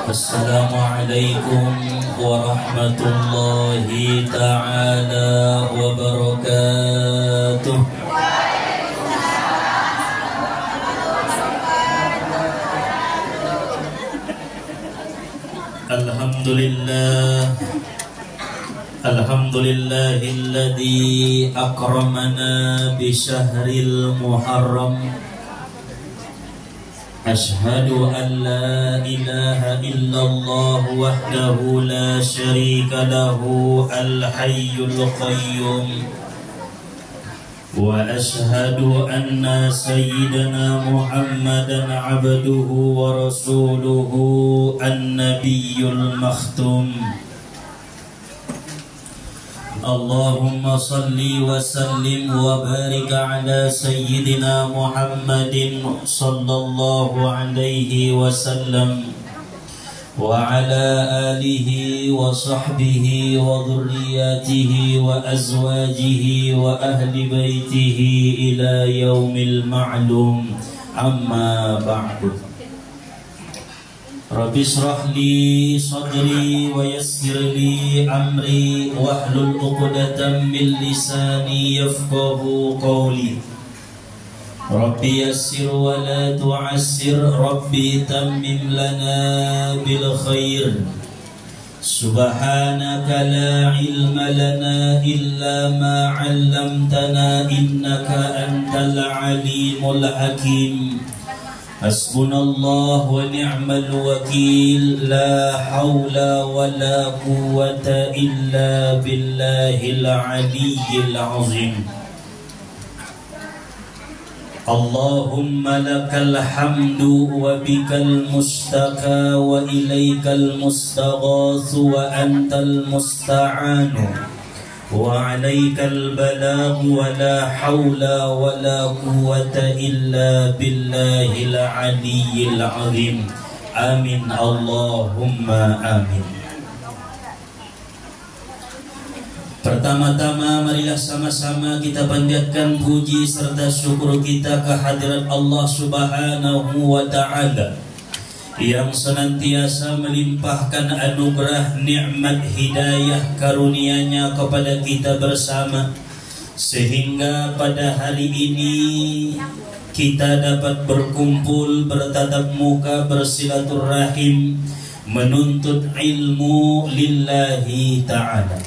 Assalamualaikum warahmatullahi ta'ala wabarakatuh. Alhamdulillahilladzi akramana bi syahril muharram. Ashhadu an la ilaha illallah wahdahu la syarika lahu al-hayyul qayyum. Wa ashhadu anna sayyidana Muhammadan abduhu wa rasuluhu an-nabiyyul makhtum. Allahumma salli wa sallim wa barik ala sayyidina Muhammadin sallallahu alaihi wasallam wa ala alihi wa sahbihi wa dhurriyyatihi wa azwajihi wa ahli baitihi ila yaumil ma'lum. Amma ba'du. Rabbi shrah li sadri wa yassir li amri wahlul 'uqdatam min lisani yafqahu qawli. Rabbi yassir wa la tu'assir, Rabbi tammim lana bil khair. Subhanaka la ilma lana illa ma 'allamtana innaka antal alimul hakim. Hasbunallah wa ni'mal wakil. La hawla wa la quwwata illa billahil aliyyil azim. Allahumma lakal hamdu wa bikal mustaka wa ilaikal mustaghathu wa antal musta'anu wa alaikal balagh wa la hawla wa la quwwata illa billahil aliyyil azim. Amin Allahumma amin. Pertama-tama marilah sama-sama kita panjatkan puji serta syukur kita kehadirat Allah Subhanahu wa ta'ala yang senantiasa melimpahkan anugerah nikmat hidayah karunia-Nya kepada kita bersama, sehingga pada hari ini kita dapat berkumpul, bertatap muka, bersilaturahim, menuntut ilmu lillahi ta'ala.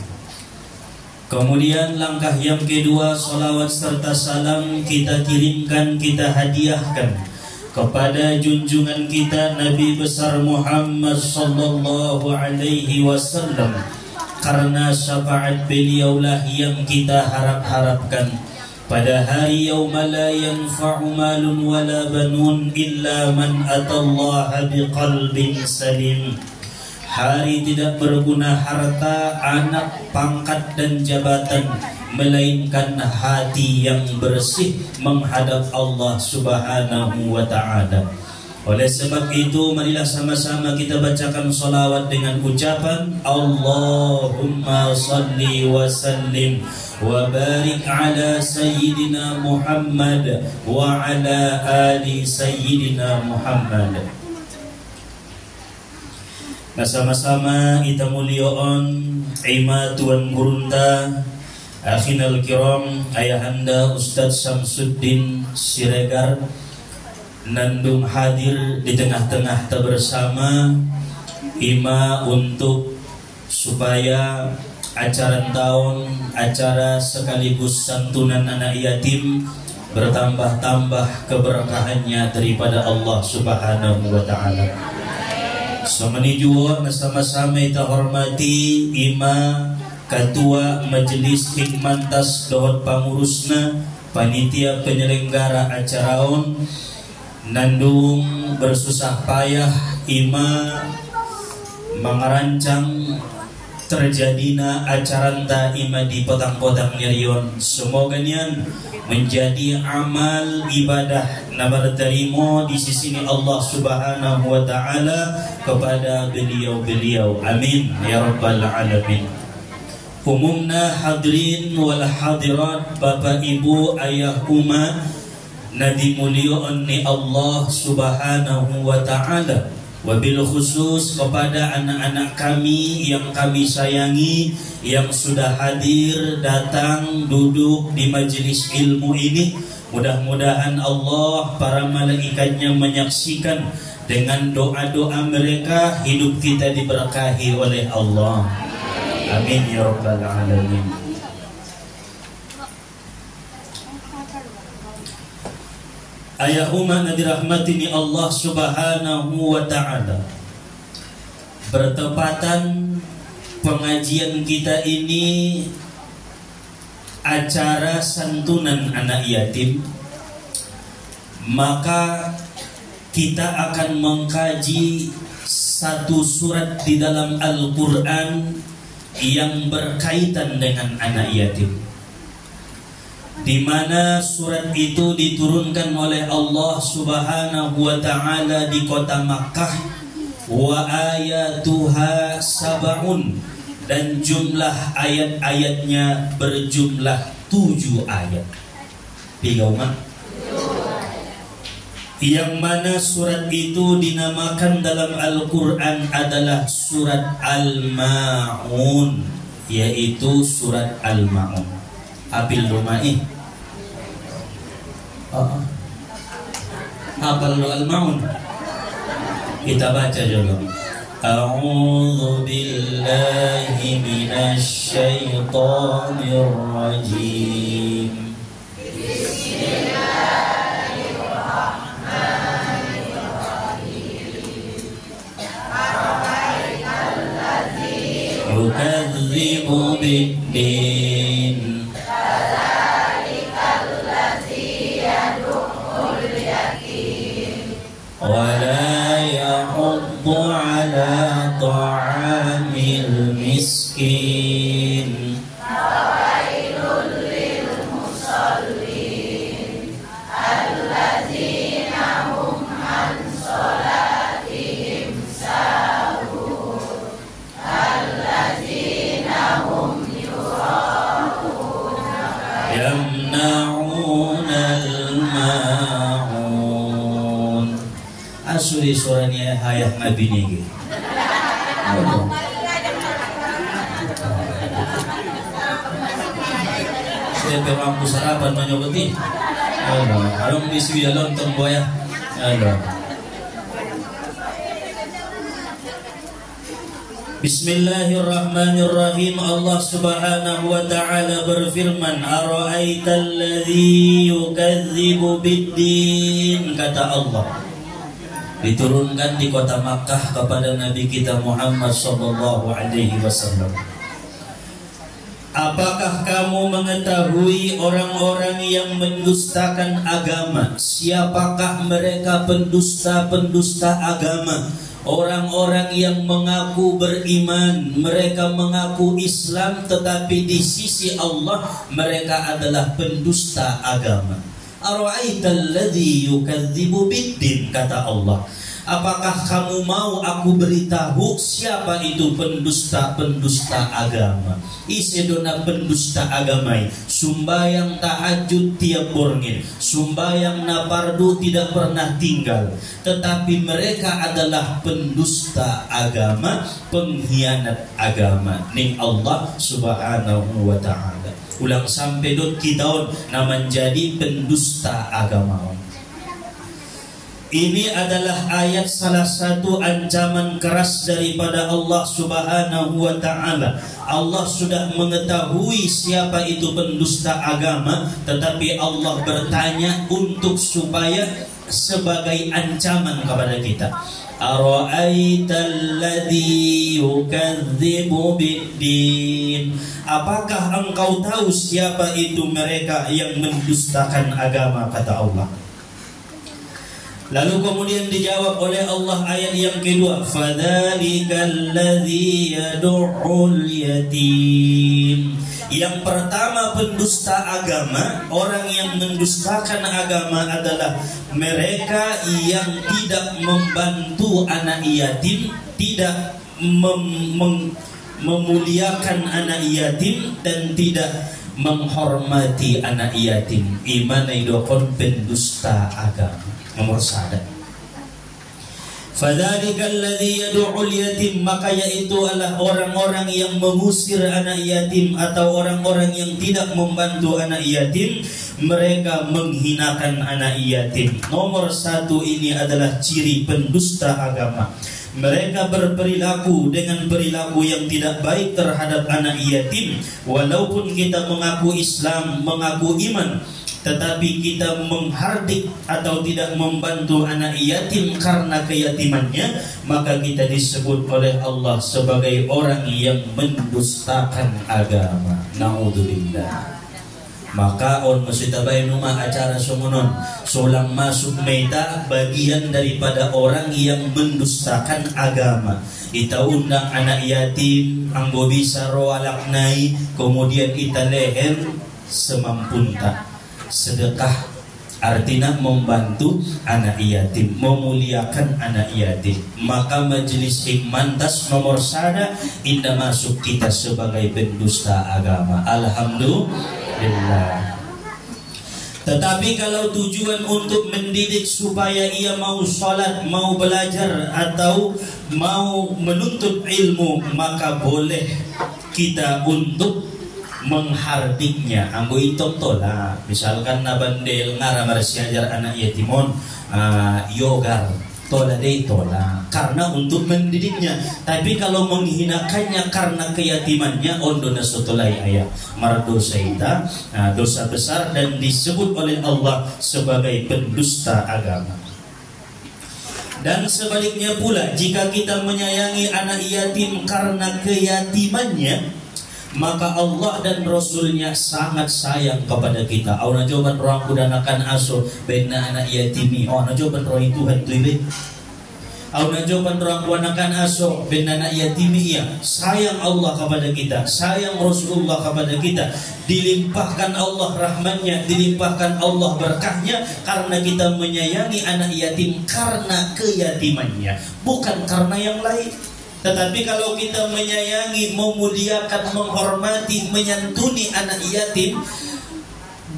Kemudian langkah yang kedua, salawat serta salam kita kirimkan, kita hadiahkan kepada junjungan kita Nabi besar Muhammad sallallahu alaihi wasallam, karena syafaat beliaulah yang kita harap-harapkan pada hari yauma la yanfa'u malun wala banun illa man atallaha biqalbin salim. Hari tidak berguna harta, anak, pangkat dan jabatan, melainkan hati yang bersih menghadap Allah Subhanahu wa ta'ala. Oleh sebab itu marilah sama-sama kita bacakan salawat dengan ucapan Allahumma salli wa sallim wa barik ala sayyidina Muhammad wa ala ali sayyidina Muhammad. Nah, sama-sama kita mulioon ima Tuan Gurunta akhinal kiram ayahanda Ustaz Syamsuddin Siregar nandung hadir di tengah-tengah kita bersama ima untuk supaya acara tahun, acara sekaligus santunan anak yatim bertambah-tambah keberkahannya daripada Allah Subhanahu wa ta'ala. Samani jua sama-sama kita hormati ima Ketua Majelis Hikmantas Dawat Pangurusna panitia penyelenggara acaraon nandung bersusah payah ima mengerancang terjadina acaranta ima di potang-potang nyerion. Semoga nian menjadi amal ibadah nabar terima di sisi Allah Subhanahu wa ta'ala kepada beliau-beliau. Amin ya rabbal alamin. Umumna hadirin wal hadirat, Bapak Ibu ayah umat nadi mulia ni Allah Subhanahu wa ta'ala, Wabil khusus kepada anak-anak kami yang kami sayangi, yang sudah hadir, datang, duduk di majelis ilmu ini. Mudah-mudahan Allah, para malaikatnya menyaksikan dengan doa-doa mereka, hidup kita diberkahi oleh Allah. Amin ya rabbal alamin. Ayahuma dirahmatini Allah subhanahu wa ta'ala. Bertepatan pengajian kita ini acara santunan anak yatim, maka kita akan mengkaji satu surat di dalam Al-Quran yang berkaitan dengan anak yatim, di mana surat itu diturunkan oleh Allah subhanahu wa ta'ala di kota Makkah. Wa ayatuha sab'un, dan jumlah ayat-ayatnya berjumlah 7 ayat. Yang mana surat itu dinamakan dalam Al-Quran adalah surat Al-Ma'un, yaitu surat Al-Ma'un. Hafil rumah ini. Hafal Al-Ma'un. Kita baca dulu. A'udzu billahi minasy syaithanir rajim. Yukadzibu bid-din, fadzalikal ladzi yad'ul yatim wa la yahuddu ala ta'amil miskin. Fawailul lil musallin alladzina hum an shalatihim sahun alladzina hum yura'una yamna'unal ma'un. Asuri suranya hayat Nabi niki. Saya mampu sarapan menyoboti. Harung bisi ya lontong boya. Bismillahirrahmanirrahim. Allah subhanahu wa ta'ala berfirman, ara'aital ladzi yukadzibu bid-din. Kata Allah, diturunkan di kota Makkah kepada Nabi kita Muhammad sallallahu alaihi wasallam. Apakah kamu mengetahui orang-orang yang mendustakan agama? Siapakah mereka pendusta-pendusta agama? Orang-orang yang mengaku beriman, mereka mengaku Islam, tetapi di sisi Allah mereka adalah pendusta agama. Ara'aital ladzi yukadzibu bid-din, kata Allah. Apakah kamu mau aku beritahu siapa itu pendusta-pendusta agama? Isedona pendusta agamai, sumbayang tahajud tiap borngin, sumbayang napardu tidak pernah tinggal, tetapi mereka adalah pendusta agama, pengkhianat agama ning Allah subhanahu wa ta'ala. Ulang sampai dot kita na menjadi pendusta agama. Ini adalah ayat salah satu ancaman keras daripada Allah subhanahu wa ta'ala. Allah sudah mengetahui siapa itu pendusta agama, tetapi Allah bertanya untuk supaya sebagai ancaman kepada kita. Ara'aital ladzi yukadzibu bid-din. Apakah engkau tahu siapa itu mereka yang mendustakan agama, kata Allah. Lalu kemudian dijawab oleh Allah ayat yang kedua, fadzalikal ladzi yad'ul yatim. Yang pertama pendusta agama, orang yang mendustakan agama adalah mereka yang tidak membantu anak yatim, tidak memuliakan anak yatim, dan tidak menghormati anak yatim. Iman idokon pendusta agama. Nomor 1. Fadzalikal ladzi yad'ul yatim, maka yaitu adalah orang-orang yang mengusir anak yatim atau orang-orang yang tidak membantu anak yatim, mereka menghinakan anak yatim. Nomor satu ini adalah ciri pendusta agama. Mereka berperilaku dengan perilaku yang tidak baik terhadap anak yatim. Walaupun kita mengaku Islam, mengaku iman, tetapi kita menghardik atau tidak membantu anak yatim karena keyatimannya, maka kita disebut oleh Allah sebagai orang yang mendustakan agama. Naudzubillah. Maka on masitabai rumah acara sumunun sulang masuk meta bagian daripada orang yang mendustakan agama. Kita undang anak yatim anggo bisa roalaknai, kemudian kita leher semampunta. Sedekah artinya membantu anak yatim, memuliakan anak yatim. Maka majelis hikmantas nomor sada indah masuk kita sebagai pendusta agama. Alhamdulillah. Tetapi kalau tujuan untuk mendidik supaya ia mau sholat, mau belajar atau mau menuntut ilmu, maka boleh kita untuk menghardiknya. Anggo itong tola, misalkan na bandel ngara marsiajar anak yatimon yogar tola deh tola karena untuk mendidiknya. Tapi kalau menghinakannya karena keyatimannya, ondo nasotolai ayah mardosa ita dosa besar dan disebut oleh Allah sebagai pendusta agama. Dan sebaliknya pula, jika kita menyayangi anak yatim karena keyatimannya, maka Allah dan Rasulnya sangat sayang kepada kita. Auna jawaban orang kudanakan aso bena anak yatimi. Auna jawaban roh Tuhan tuibe. Auna jawaban orang kudanakan aso bena anak yatimi ya. Sayang Allah kepada kita, sayang Rasulullah kepada kita. Dilimpahkan Allah rahmatnya, dilimpahkan Allah berkahnya karena kita menyayangi anak yatim karena keyatimannya, bukan karena yang lain. Tetapi kalau kita menyayangi, memuliakan, menghormati, menyantuni anak yatim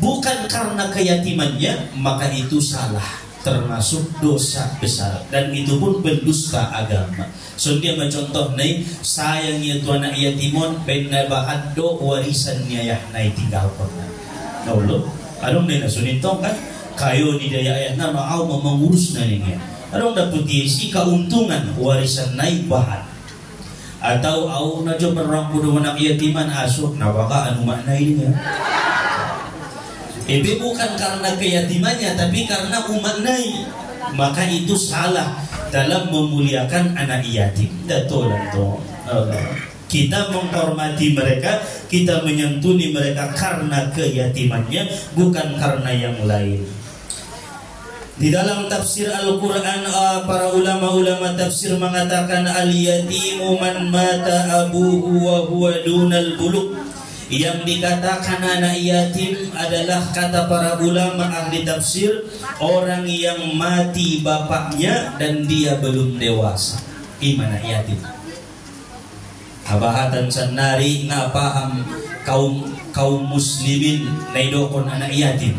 bukan karena keyatimannya, maka itu salah, termasuk dosa besar, dan itu pun pendusta agama. So dia mencontoh nih, sayangnya tu anak yatimon penna bahado warisannya ya naik tinggal pernah. Nauluh, adong nih nasunintong kan, kayo di daya ayah nama au mengurus nanya. Adong dapat isi keuntungan warisan naik bahan. Atau au najo berang kudu anak yatiman asuk nawaka anu makna ini ya. Itu bukan karena keyatimannya, tapi karena umaknai. Maka itu salah dalam memuliakan anak yatim. Datolan to. Kita menghormati mereka, kita menyantuni mereka karena keyatimannya, bukan karena yang lain. Di dalam tafsir Al-Quran, para ulama-ulama tafsir mengatakan al-yatimu man mata abuhu wa huwa dunal buluk. Yang dikatakan anak yatim adalah, kata para ulama ahli tafsir, orang yang mati bapaknya dan dia belum dewasa. Gimana yatim? Abahatan sanari ngapaham kaum muslimin naidokon anak yatim.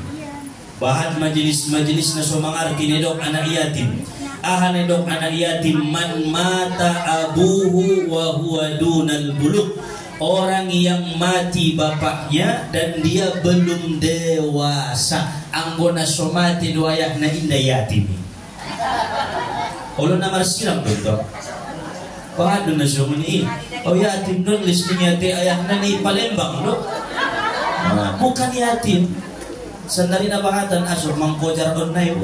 Bahan majelis-majelis na sumangarti nedok anak yatim. Nedok anak yatim man mata abuhu wa huwa dunal buluk. Orang yang mati bapaknya dan dia belum dewasa. Anggona somati doayak na indah yatim. Olo namar siram betul. Pahadu na sumuni. Oh yatim don listinya te ayak na ni Palembang lo. Bukan yatim. Sandari na bahatan asur mangkojar online.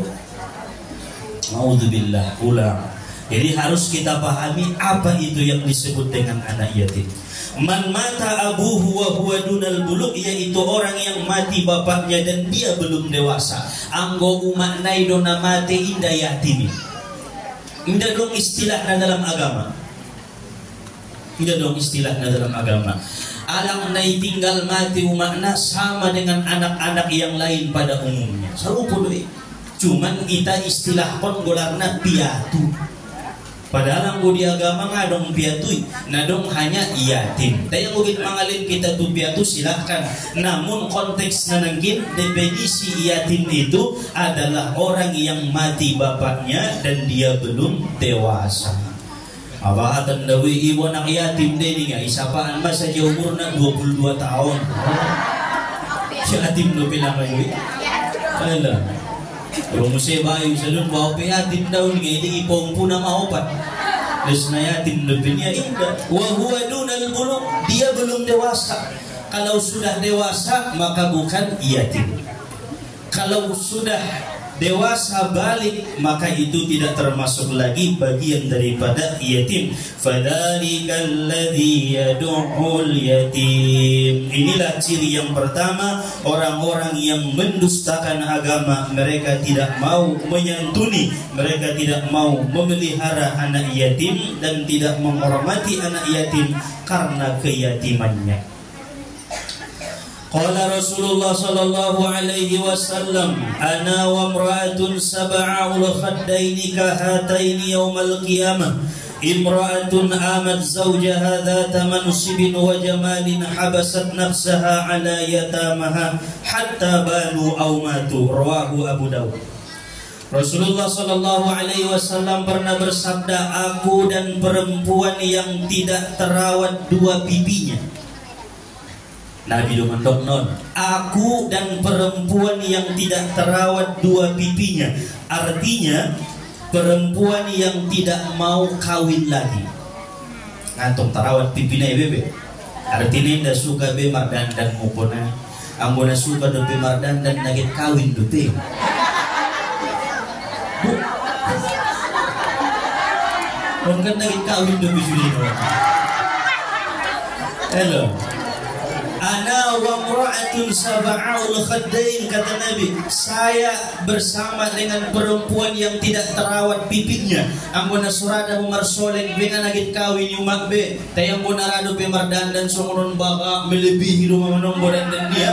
Naudzubillah, ulang. Jadi harus kita pahami apa itu yang disebut dengan anak yatim. Man mata abuhu wa huwa dunal buluk, yaitu orang yang mati bapaknya dan dia belum dewasa. Anggo umaknai dona mate indah yatimi. Indah dong istilahnya dalam agama. Indah dong istilahnya dalam agama. Alang nai tinggal mati umakna sama dengan anak-anak yang lain pada umumnya. Sarupo doi. Cuman kita istilah pon golarna piatu. Padahal anggo di agama ngadong piatui, nadong hanya yatim. Tapi yang mungkin mangalin kita tuh piatu silahkan. Namun konteks nanangkin definisi yatim itu adalah orang yang mati bapaknya dan dia belum dewasa. Apa tandawi ibu anak yatim deh nih guys. Apaan masa dia umurnya 22 tahun. Si yatim lo bilang ayo. Alah. Kalau musib ayu salun bawa yatim daun nih ini ipompu nama obat. Terus yatim lebihnya indah. Wahwa dunal buluk, dia belum dewasa. Kalau sudah dewasa maka bukan yatim. Kalau sudah dewasa balik maka itu tidak termasuk lagi bagian daripada yatim. Fadzalikal ladzi yad'ul yatim. Inilah ciri yang pertama, orang-orang yang mendustakan agama. Mereka tidak mau menyantuni, mereka tidak mau memelihara anak yatim dan tidak menghormati anak yatim karena keyatimannya. Qala Rasulullah sallallahu alaihi wasallam, ana wa imra'atun sab'ul khaddaini kahataini yaumal qiyamah. Imra'atun amat zawjaha dhata mansibin wa jamalin habasat nafsaha ala yatamaha hatta banu aw matu. Rawahu Abu Dawud. Rasulullah sallallahu alaihi wasallam pernah bersabda, aku dan perempuan yang tidak terawat dua pipinya. Nabi mendok non, aku dan perempuan yang tidak terawat dua pipinya. Artinya perempuan yang tidak mau kawin lagi. Ngantuk terawat pipinya bebe. Artinya ndak suka be mardandan ngupona. Ambona suka do be mardandan nagit kawin do be. Mungkin nagit kawin do be sulino. Hello. Ana wa imra'atun sab'ul khaddain, kata Nabi, saya bersama dengan perempuan yang tidak terawat pipinya. Ambona surada umar solek dengan agit kawin yumak be. Tayang bona rado pe mardandan songonon baka melebihi rumah manomboran dan dia.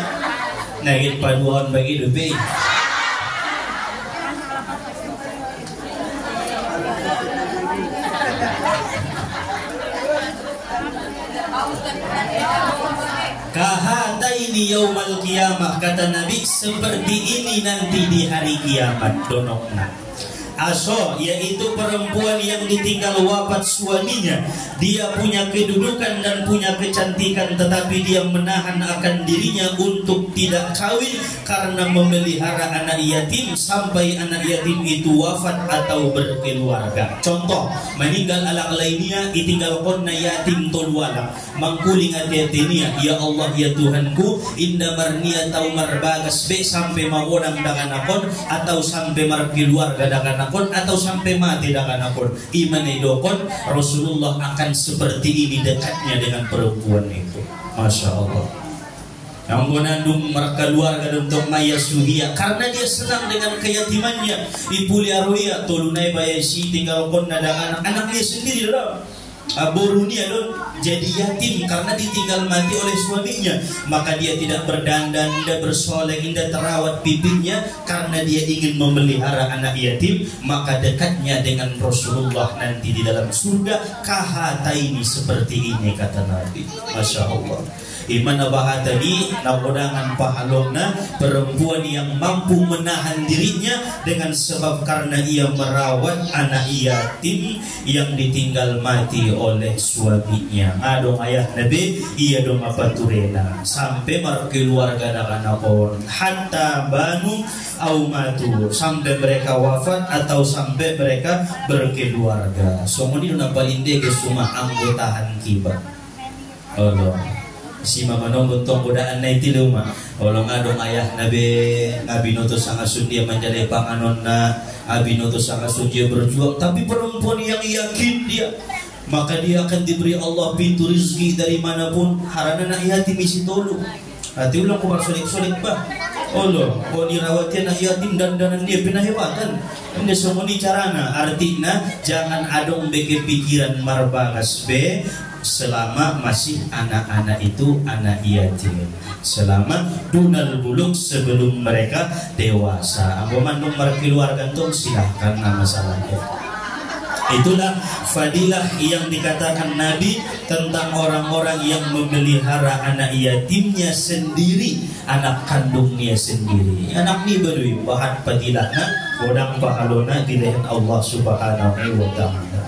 Nagit paduan bagi do be. Kahataini yaumal qiyamah, kata Nabi, seperti ini nanti di hari kiamat donokna. Aso, yaitu perempuan yang ditinggal wafat suaminya. Dia punya kedudukan dan punya kecantikan, tetapi dia menahan akan dirinya untuk tidak kawin karena memelihara anak yatim sampai anak yatim itu wafat atau berkeluarga. Contoh, meninggal anak lainnya, ditinggal konna yatim tolwala, mangkuling hati-hatinya, ya Allah ya Tuhanku, indah marnia tau marbagas be sampai mawonang dengan akon atau sampai markeluarga dengan atau sampai mati dengan akun. Iman idokon Rasulullah akan seperti ini dekatnya dengan perempuan itu. Masya Allah. Yang menandung mereka keluarga untuk maya suhia karena dia senang dengan keyatimannya. Ipuli arwia tolunai bayasi tinggal kon dengan anaknya sendiri loh. Borunia don jadi yatim karena ditinggal mati oleh suaminya, maka dia tidak berdandan, tidak bersolek, tidak terawat pipinya karena dia ingin memelihara anak yatim. Maka dekatnya dengan Rasulullah nanti di dalam surga kahataini seperti ini, kata Nabi. Masya Allah. Iman abah tadi nakodangan pahalona perempuan yang mampu menahan dirinya dengan sebab karena ia merawat anak yatim yang ditinggal mati oleh suaminya. Adong ayah Nabi ia dong apa turena sampai keluarga dengan akon hatta banu au matu, sampai mereka wafat atau sampai mereka berkeluarga. Semua ini paling dege semua anggotaan kiba. Allah. Si mama nonggon tong godaan na itiluma olong adong ayah nabe abinoto sang asun dia menjadi panganon na abinoto sang asun dia berjuang, tapi perempuan yang yakin dia, maka dia akan diberi Allah pintu rezeki dari manapun. Harana na yatim isi tolu hati ulang kumar solik-solik ba Allah kau dirawatnya nak yatim dan dia pinahewatan. Ini semua ni carana artinya jangan adong beke pikiran marbagas be selama masih anak-anak itu anak yatim, selama dunal buluk sebelum mereka dewasa. Aku mandung berkeluarga tuh silahkan nama masalahnya. Itulah fadilah yang dikatakan Nabi tentang orang-orang yang memelihara anak yatimnya sendiri, anak kandungnya sendiri. Anak ni berui bahat padilahna, godang pahalona dilehan Allah Subhanahu wa ta'ala.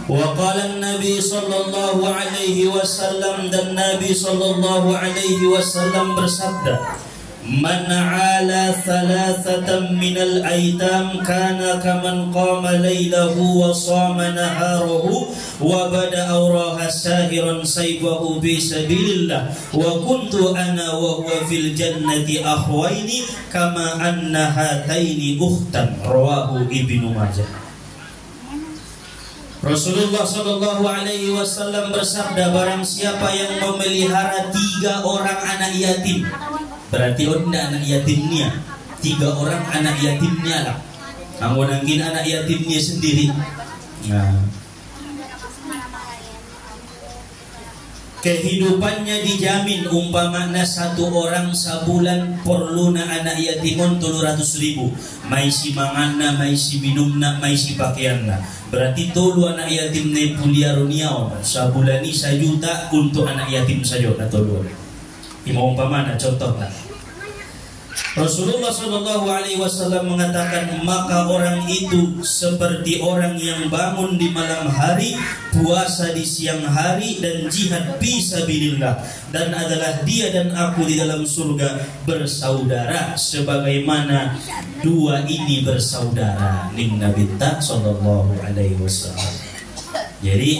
Wa qala Nabi sallallahu alaihi wasallam, dan Nabi sallallahu alaihi wasallam bersabda, Man ala thalathatan minal aitam kana kaman qama laylahu wa sama naharahu wa bada'a raha sahiran saybahu bi sabilillah wa kuntu ana wa huwa fil jannati akhwaini kama anna hataini ukhtan, rawahu Ibnu Majah. Rasulullah sallallahu alaihi wasallam bersabda, barang siapa yang memelihara 3 orang anak yatim, berarti onda anak yatimnya 3 orang anak yatimnya lah. Namun angin anak yatimnya sendiri. Nah, kehidupannya dijamin. Umpamanya 1 orang sabulan perluna anak yatimun 300.000. Mai si mangana, mai si minumna, mai si pakaianna. Berarti 3 anak yatim ne puliaruniau. Sabulani 1 juta untuk anak yatim saja na 3. Mau umpamana contoh lah. Rasulullah sallallahu alaihi wasallam mengatakan, maka orang itu seperti orang yang bangun di malam hari, puasa di siang hari, dan jihad fisabilillah, dan adalah dia dan aku di dalam surga bersaudara sebagaimana 2 ini bersaudara. Ning Nabi sallallahu alaihi wasallam. Jadi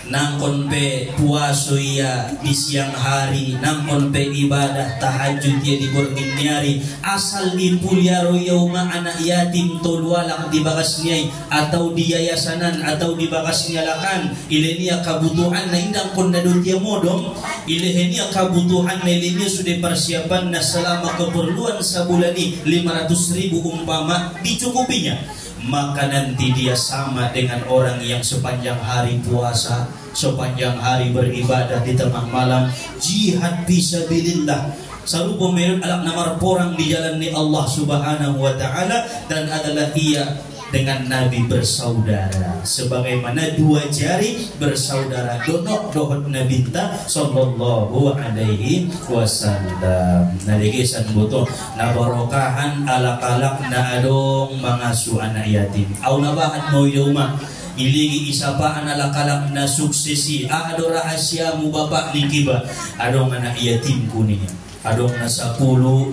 nangkon pe puasa ya di siang hari, nangkon pe ibadah tahajud ya di berginiari, asal dipuliaro yauma anak yatim tolwalak di bakasnya atau di yayasanan atau di bakasnya lakan ilenia kebutuhan na indang kondadut dia modong ilenia kebutuhan na ilenia sudah persiapan na selama keperluan sabulani 500.000 umpama dicukupinya, maka nanti dia sama dengan orang yang sepanjang hari puasa, sepanjang hari beribadah di tengah malam, jihad fisabilillah. Selalu pemerintah alak namar porang di jalan ni Allah Subhanahu wa ta'ala, dan adalah ia dengan Nabi bersaudara sebagaimana 2 jari bersaudara. Donok dohot Nabi sallallahu alaihi wasallam. Nadigisan buto na barokahan alak-alak na adong mangasuh anak yatim au nabahan mo yuma iligi isapaan alak-alak na suksesi ado rahasia mu bapak likiba adong anak yatim kuning adong na 10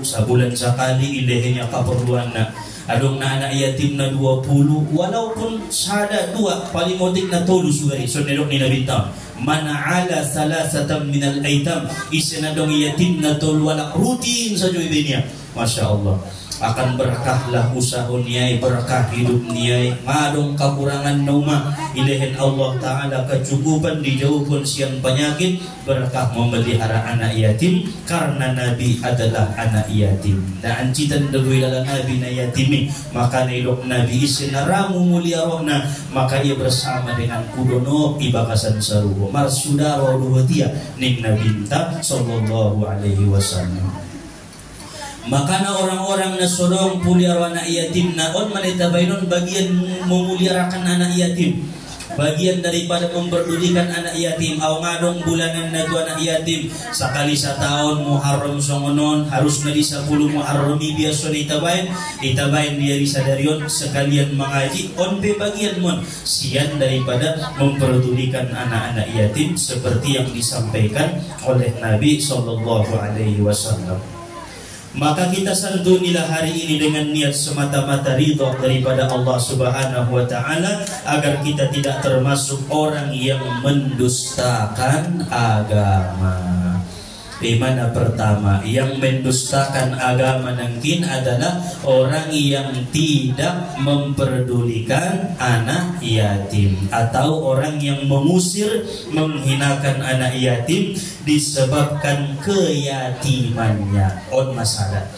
sabulan sekali ilehnya keperluan na adong na anak yatim na 20 walaupun sada 2 paling motik na tolu sugari sonedok ni Nabi tam mana ala salasatan minal aitam isenadong yatim na tolu wala rutin saja ibenya. Masya Allah, akan berkahlah usaha niai, berkah hidup niai, madong kekurangan nauma ilahin Allah Ta'ala kecukupan dijauhkan siang penyakit, berkah memelihara anak yatim karena Nabi adalah anak yatim. Dan ancitan dagui dalam Nabi na yatimi, maka nailok Nabi isinaramu mulia rohna, maka ia bersama dengan kudono ibakasan saruho marsudaro duhatia ning Nabi sallallahu alaihi wasallam. Maka na orang-orang na sodong puliaro anak yatim na on manita bainon bagian memuliarakan anak yatim, bagian daripada memperdulikan anak yatim. Aw ngadong bulanan na anak yatim sakali sa taon Muharram songonon harus na di 10 Muharram biasa itabain dia bisa darion sekalian mengaji on pe bagian mon sian daripada memperdulikan anak-anak yatim seperti yang disampaikan oleh Nabi sallallahu alaihi wasallam. Maka kita santunilah hari ini dengan niat semata-mata ridho daripada Allah Subhanahu wa ta'ala, agar kita tidak termasuk orang yang mendustakan agama. Dimana pertama yang mendustakan agama nangkin adalah orang yang tidak memperdulikan anak yatim, atau orang yang mengusir, menghinakan anak yatim disebabkan keyatimannya. On masalah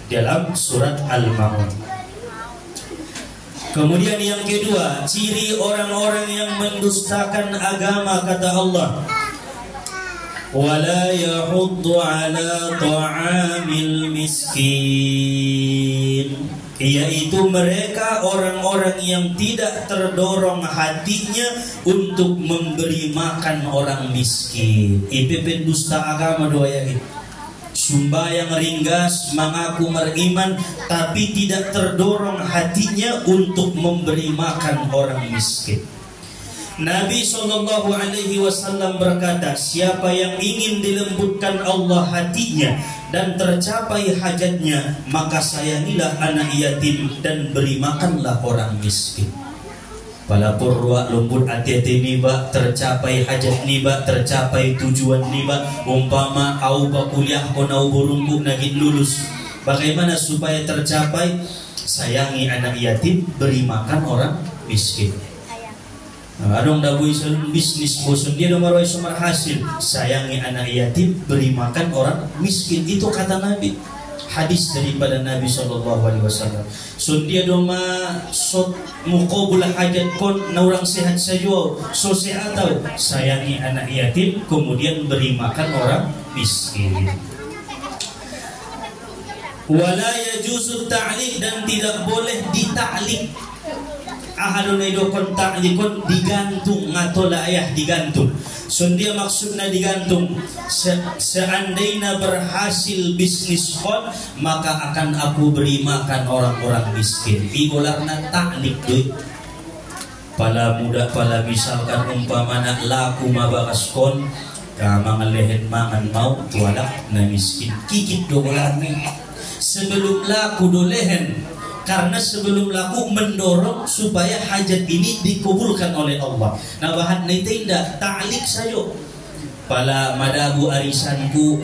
dalam surat Al-Maun. Kemudian yang kedua, ciri orang-orang yang mendustakan agama, kata Allah, wala yahuddu ala ta'amil miskin. yaitu mereka orang-orang yang tidak terdorong hatinya untuk memberi makan orang miskin. IPP dusta agama doa ya. Sumbayang ringgas, mengaku beriman, tapi tidak terdorong hatinya untuk memberi makan orang miskin. Nabi SAW berkata, siapa yang ingin dilembutkan Allah hatinya dan tercapai hajatnya, maka sayangilah anak yatim dan beri makanlah orang miskin. Pala purwa lembut hati-hati niba, tercapai hajat niba, tercapai tujuan niba. Umpama au kuliah konau burungku nagin lulus, bagaimana supaya tercapai? Sayangi anak yatim, beri makan orang miskin. Adong dabui salun bisnis bosun dia nomor sumber hasil, sayangi anak yatim, beri makan orang miskin. Itu kata Nabi, hadis daripada Nabi SAW. So dia doma so mukobul hajat kon na orang sehat saja, so sehat tahu, sayangi anak yatim, kemudian beri makan orang miskin. Wala yajuzu ta'liq, dan tidak boleh dita'liq. Ahadun idokon ta'liqon, digantung ngatola ayah digantung. So dia maksudnya digantung, seandainya berhasil bisnis kon, maka akan aku beri makan orang-orang miskin. Igolarna ta'liq duit. Pala muda pala misalkan umpamana laku mabakas kon, mga lehen mangan mau tualak na miskin. Kikit dogolarni sebelum laku dolehen, karena sebelum laku mendorong supaya hajat ini dikabulkan oleh Allah. Nah bahan ini tidak ta'liq saja. Pala madabu arisanku,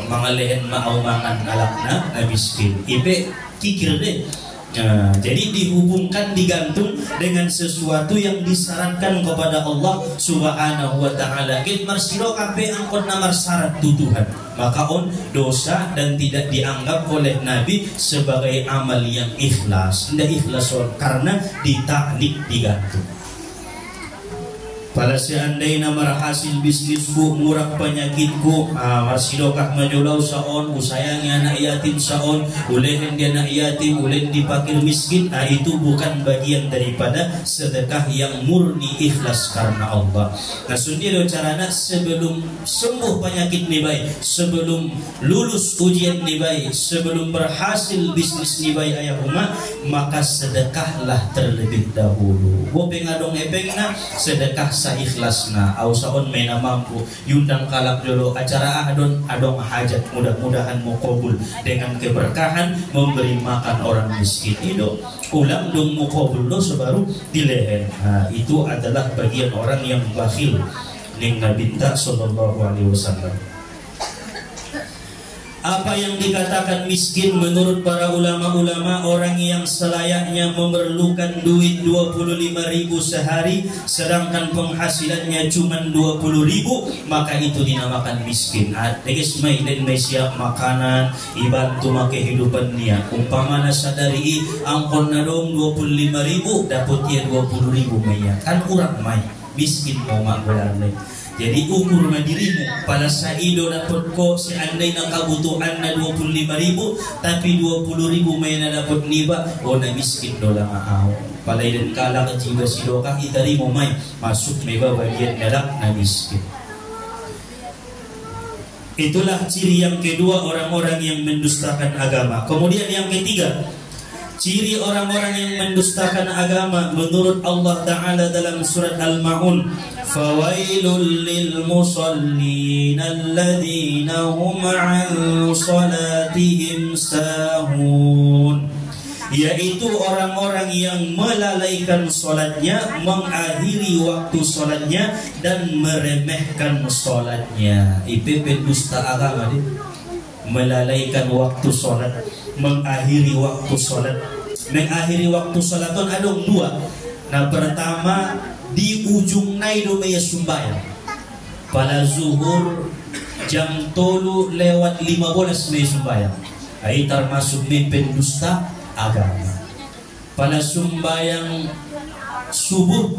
mga lehen mau mangan alakna na miskin. Ipe kikir deh. Nah, jadi dihubungkan, digantung dengan sesuatu yang disarankan kepada Allah Subhanahu wa ta'ala. Kin marsiro kape angkon namar syarat tutuhan, maka on dosa dan tidak dianggap oleh Nabi sebagai amal yang ikhlas. Tidak ikhlas karena ditaklik, digantung. Pada seandainya berhasil bisnisku, murah penyakitku, marsidokah majulau saon, usayangi anak yatim saon, ulehin dia anak yatim, ulehin dipakir miskin. Nah itu bukan bagian daripada sedekah yang murni ikhlas karena Allah. Nah sundia carana sebelum sembuh penyakit ni baik, sebelum lulus ujian ni baik, sebelum berhasil bisnis ni baik ayah umat, maka sedekahlah terlebih dahulu. Bopeng adong epengna sedekah saikhlasna, au saon mena mampu yundang kalak dulu acara adong hajat, mudah-mudahan mukabul dengan keberkahan memberi makan orang miskin. Itu ulang dong mukabul do sebaru dilehen. Nah, itu adalah bagian orang yang bakhil ning Nabi sallallahu alaihi wasallam. Apa yang dikatakan miskin menurut para ulama-ulama? Orang yang selayaknya memerlukan duit 25.000 sehari sedangkan penghasilannya cuma 20.000, maka itu dinamakan miskin. Ateges may dan may siap makanan, ibantu kehidupan dia. Umpama sadari angkon na dong 25.000, dapat dia 20.000 maya. Kan kurang may miskin mo magulan. Jadi ukur dirimu, pada saido dapat ko seandainya kebutuhan na 25.000, tapi 20.000 may na dapat niba, o na miskin do lang aaw. Palay dan kala ka jiwa sidoka, itari mo may masuk may babagian dalak na miskin. Itulah ciri yang kedua orang-orang yang mendustakan agama. Kemudian yang ketiga, ciri orang-orang yang mendustakan agama menurut Allah Ta'ala dalam surat Al-Ma'un, fawailul lil musallin alladhina hum 'an salatihim sahun, yaitu orang-orang yang melalaikan salatnya, mengakhiri waktu salatnya dan meremehkan salatnya. IPP dusta agama dia, melalaikan waktu salat, mengakhiri waktu salat. Mengakhiri waktu salat itu ada dua. Nah pertama, di ujung naido maya sumbayang pada zuhur jam 3:15 maya sumbayang. Ini termasuk mimpin dusta agama. Pada sumbayang subuh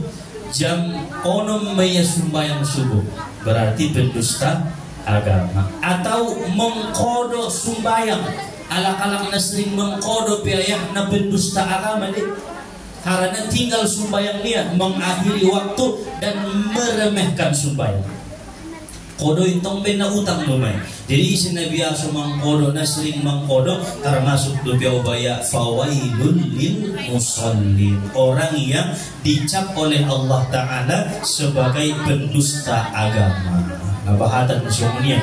jam 6 maya sumbayang subuh, berarti pendusta agama. Atau mengkodo sumbayang Alak-alak na sering mengkodo piyayah na pendusta agama deh. Karena tinggal sumbayang dia mengakhiri waktu dan meremehkan sumbayang. Kodo itong bena utang lumay. Jadi sinabiaso mangkodo na sering mangkodo termasuk dupya ubaya fawailul lil musallin. Orang yang dicap oleh Allah Ta'ala sebagai pendusta agama. Nabahatan semuanya.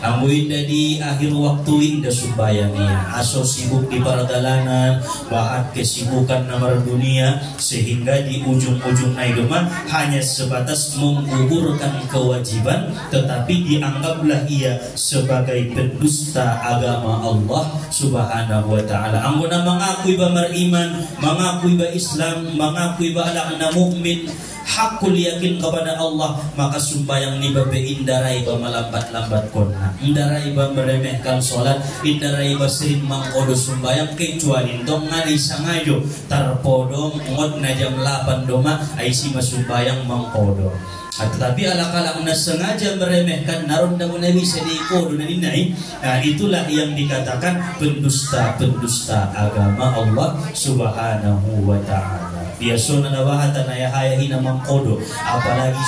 Ambo inda di akhir waktu inda sumbayang ia aso sibuk di perjalanan bahat kesibukan nomor dunia sehingga di ujung-ujung naidoma hanya sebatas menggugurkan kewajiban tetapi dianggaplah ia sebagai pendusta agama Allah Subhanahu wa ta'ala. Ambo na mengaku iba beriman, mengaku iba Islam, mengaku iba anak mukmin, hakul yakin kepada Allah, maka sumbayang ni babe indarai ba melambat-lambat kona, indarai ba meremehkan solat, indarai ba sering mangkodo sumbayang kecuali dong ngari sangayo tarpodo ngot na jam 8 doma ay si masumbayang mangkodo. Tetapi alak-alak na sengaja meremehkan naron na muna bisa diikodo na ninay, itulah yang dikatakan pendusta agama Allah Subhanahu wa ta'ala. Biasa na nabahatan na yahayahin na mangkodo, apalagi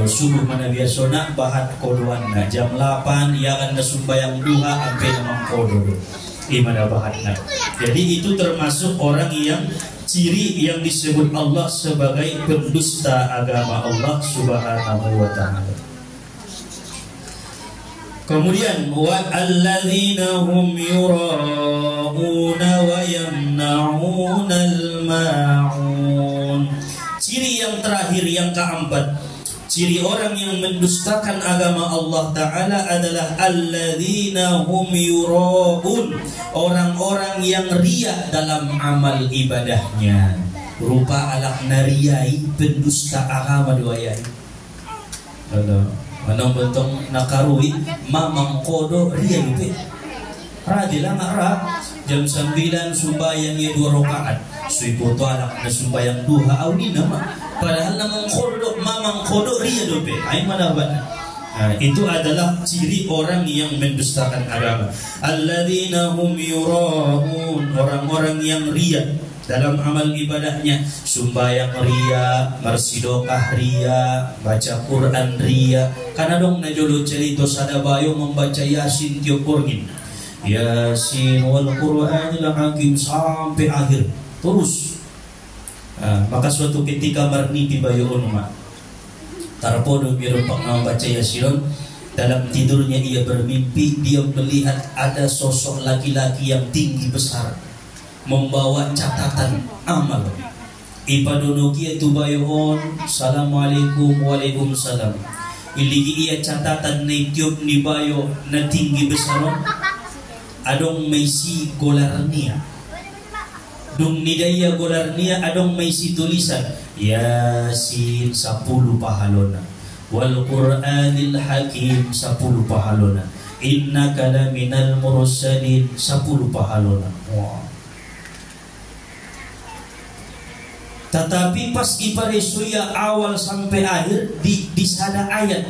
subuh mana biasa na bahat kodoan na jam 8 yakan na sumbayang duha ampe na mangkodo imana bahat na. Jadi itu termasuk orang yang ciri yang disebut Allah sebagai pendusta agama Allah Subhanahu wa ta'ala. Kemudian wa alladzina hum yura'una wa yamna'una al-ma'un. Ciri yang terakhir yang keempat, ciri orang yang mendustakan agama Allah Ta'ala adalah alladzina hum yura'un, orang-orang yang riya dalam amal ibadahnya. Rupa alak nariyai pendusta agama doayai. Manong bentong nakarui mamang kodo riya lupe radila ngara jam 9 sumbayang ya 2 rakaat suipoto alak na sumbayang duha awni nama padahal namang kodo mamang kodo riya lupe ay manabat. Itu adalah ciri orang yang mendustakan agama. Alladzina hum yura'un, orang-orang yang riya dalam amal ibadahnya, sumbayang ria, marsidokah ria, baca Quran ria. Karena dong najolo cerita sadabayo membaca Yasin tiap kurgin, Yasin wal Quranil hakim sampai akhir terus. Maka suatu ketika marnipi bayo unma tarpodo biar membaca Yasin. Dalam tidurnya ia bermimpi dia melihat ada sosok laki-laki yang tinggi besar membawa catatan amal. Ipadunuki itu bayon, assalamualaikum waalaikumsalam. Iligi ia catatan na tiup ni bayo na tinggi besaron. Adong maisi golarnia. Dung nidaya golarnia adong maisi tulisan Yasin 10 pahalona. Wal Qur'anil Hakim 10 pahalona. Innaka laminal mursalin 10 pahalona. Wow. Tetapi pas iparesuya awal sampai akhir di sana ayat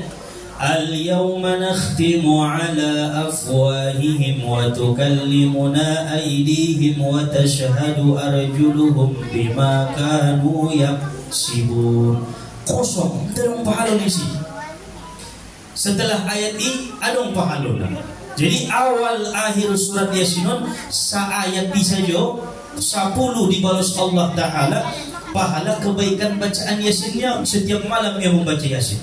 al-yawma nakhtimu ala afwahihim wa tukallimuna aydihim wa tashhadu arjuluhum bima kanu yaksibun. Kosong, terong pahalon isi. Setelah ayat ini adong pahalon. Jadi awal akhir surat Yasinun sa ayat bisa jo 10 dibalas Allah Ta'ala pahala kebaikan bacaan Yasinnya setiap malam yang membaca Yasin.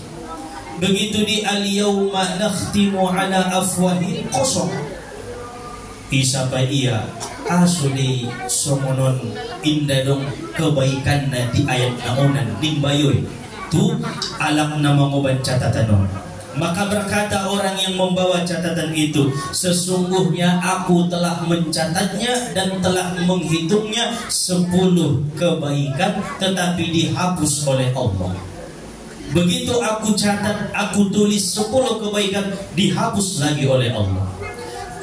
Begitu di al-yawma nakhtimu ala afwahihim kosong. Isapa iya asuli somonon indadong kebaikan na di ayat naonan dimbayoy tu alam na manguban catatan. Maka berkata orang yang membawa catatan itu, sesungguhnya aku telah mencatatnya dan telah menghitungnya 10 kebaikan tetapi dihapus oleh Allah. Begitu aku catat, aku tulis 10 kebaikan dihapus lagi oleh Allah.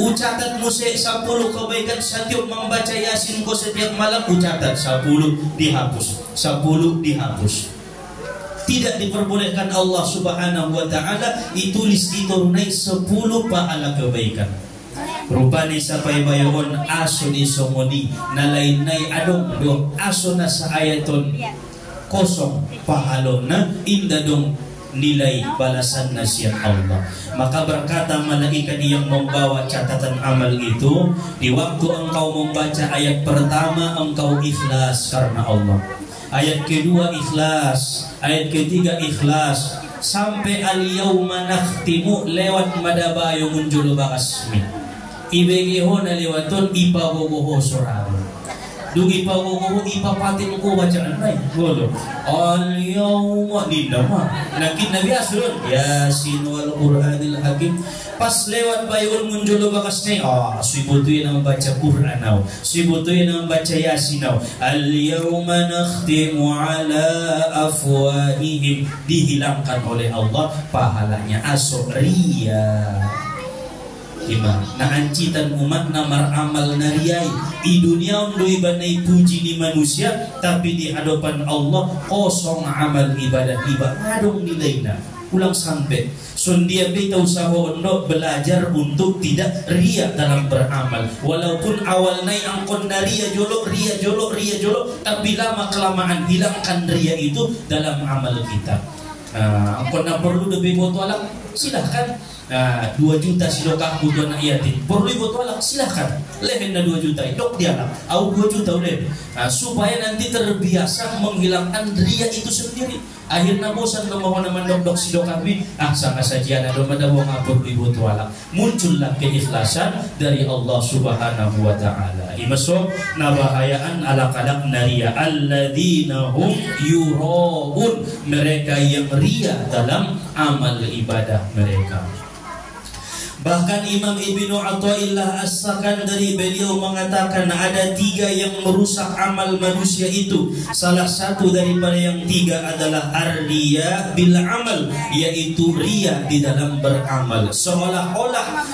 Ucatat musik 10 kebaikan setiap membaca Yasin ko setiap malam ucatat 10 dihapus, 10 dihapus. Tidak diperbolehkan Allah Subhanahu wa ta'ala ditulis diturunai 10 pahala kebaikan. Rupane sapay bayon aso di somoni nalainay adong do aso na sa ayaton kosong pahalo na indadong nilai balasan na siya Allah. Maka berkata malaikat yang membawa catatan amal itu, di waktu engkau membaca ayat pertama engkau ikhlas karena Allah, ayat kedua ikhlas, ayat ketiga ikhlas, sampai al-yawma nakhtimu lewat madabayo muncul bakasmi ibegeho na lewaton ipaboboho surah dugi paboboho ipapatin ko bacaan ay golo al-yawma dinama nakin nabi asrun yasin wal qur'anil hakim pas lewat bayon muncul bakasmi sibutuin ang baca Quran sibutuin ang baca Yasin al-yawma nakhtimu ala afwahihim dihilangkan oleh Allah pahalanya aso ria Ima na ancitan umat na maramal na riyay di dunia undo ibanay puji ni manusia tapi di hadapan Allah kosong amal ibadah iba adong nilai na ulang sampai dia beta usaha untuk belajar untuk tidak ria dalam beramal walaupun awal naik angkon ria jolok tapi lama kelamaan hilangkan ria itu dalam amal kita. Angkon na perlu lebih botolak silahkan. 2 juta silokah butuh anak yatim perlu ibu tolak silahkan lehen na 2 juta dok dia lah au 2 juta udah supaya nanti terbiasa menghilangkan ria itu sendiri akhirnya bosan memohon mendok silokah bi sama saja ada domada wong perlu ibu tolak muncullah keikhlasan dari Allah Subhanahu wa taala imaso nabahayaan ala-kalak naria alladzina hum yuraun mereka yang ria dalam amal ibadah mereka. Bahkan Imam Ibnu Athaillah As-Sakandari beliau mengatakan ada 3 yang merusak amal manusia itu. Salah satu daripada yang 3 adalah ar-riya bil amal, yaitu ria di dalam beramal. Seolah-olah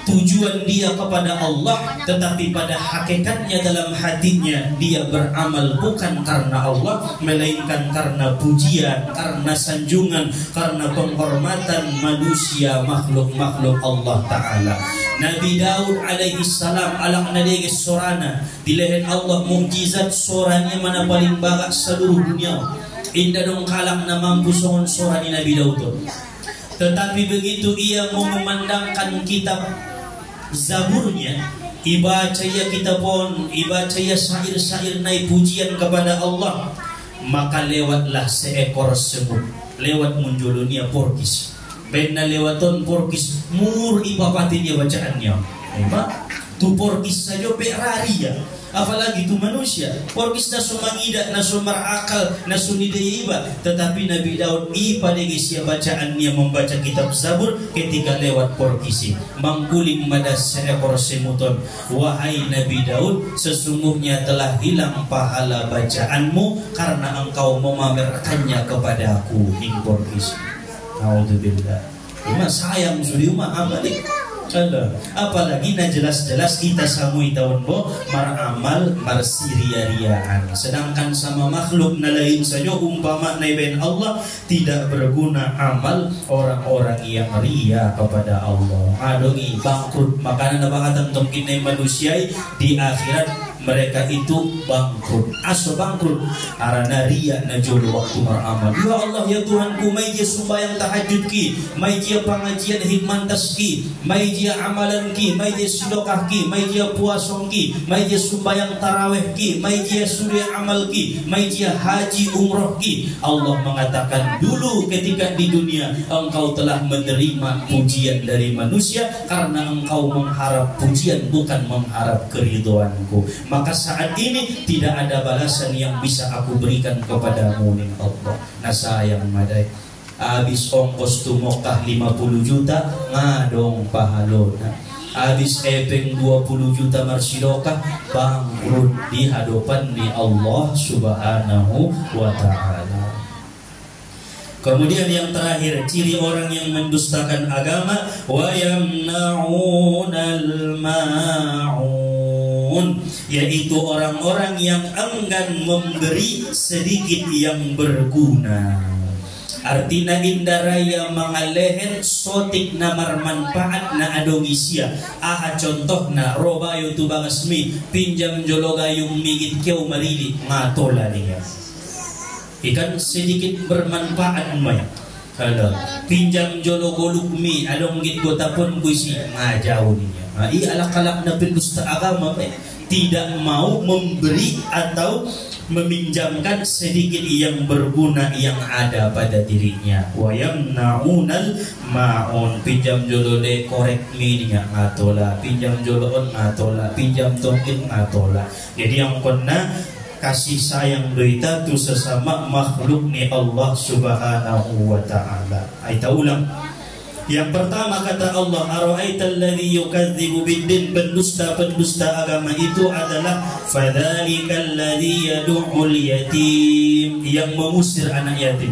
tujuan dia kepada Allah, tetapi pada hakikatnya dalam hatinya dia beramal bukan karena Allah, melainkan karena pujian, karena sanjungan, karena penghormatan manusia, makhluk-makhluk Allah Ta'ala. Nabi Daud alaihi salam alang nadege sorana dilehen Allah mukjizat soranya mana paling bagus seluruh dunia. Indah dong kalang na mampu songon sora ni Nabi Daud. Tetapi begitu ia mau memandangkan kitab Zaburnya, ibaca ya kitabon, ibaca ya syair-syair naik pujian kepada Allah, maka lewatlah seekor semut, lewat munjulunya porkis. Bena lewaton porkis mur ibapatinnya bacaannya. Tu porkis saja berari ya. Apalagi itu manusia. Porkis na sumangida, na sumarakal, na sunidaiba. Tetapi Nabi Daud pada isia bacaannya membaca kitab Zabur ketika lewat porkisi. Mangkuling madas seekor semuton. Wahai Nabi Daud, sesungguhnya telah hilang pahala bacaanmu karena engkau memamerkannya kepadaku. Ing porkisi. Alhamdulillah. Ima sayang suri umah amalik. Apalagi na jelas-jelas kita samui tahun bo maramal marsiria-riaan. Sedangkan sama makhluk na lain saja umpama na ibain Allah tidak berguna amal orang-orang yang ria kepada Allah. Adongi bangkrut makanan na bakatan tongkin manusia di akhirat mereka itu bangkrut. Aso bangkrut karena ria na jolo waktu beramal. Ya Allah ya Tuhanku, may dia sumbayang tahajud ki, may dia pengajian hikmantas ki, may dia amalan ki, may dia sedekah ki, may dia puasong ki, may dia sumbayang tarawih ki, may dia surya amal ki, may dia haji umroh ki. Allah mengatakan dulu ketika di dunia engkau telah menerima pujian dari manusia karena engkau mengharap pujian bukan mengharap keridhoanku. Maka saat ini tidak ada balasan yang bisa aku berikan kepadamu nih Allah. Nah sayang madai habis ongkos tu Mekah 50 juta ngadong pahalona, habis epeng 20 juta marsidokah bangkrut di hadapan di Allah Subhanahu wa ta'ala. Kemudian yang terakhir, ciri orang yang mendustakan agama, wa yamna'unal ma'un, yaitu orang-orang yang enggan memberi sedikit yang berguna. artina indaraya mangalehen sotik na marmanfaat na adongisya. Aha contoh na robayo tu bangasmi pinjam jologa yung migit keu marili ngatola niya. Ikan sedikit bermanfaat may. Kalau pinjam jologoluk mi adong git gota pun kuisi ngajau niya. I alak-alak na pendusta agama tidak mau memberi atau meminjamkan sedikit yang berguna yang ada pada dirinya. Wa yamna'unal ma'un, pinjam jolo de korek minya ngatola, pinjam jolo on ngatola, pinjam tongkin ngatola. Jadi yang kena kasih sayang doita tu sesama makhluk ni Allah Subhanahu wa taala. Ayat ulang. Yang pertama kata Allah, ara'aital ladzi yukadzibu biddin, pendusta-pendusta agama itu adalah fadzalikal ladzi yad'ul yatim, yang mengusir anak yatim.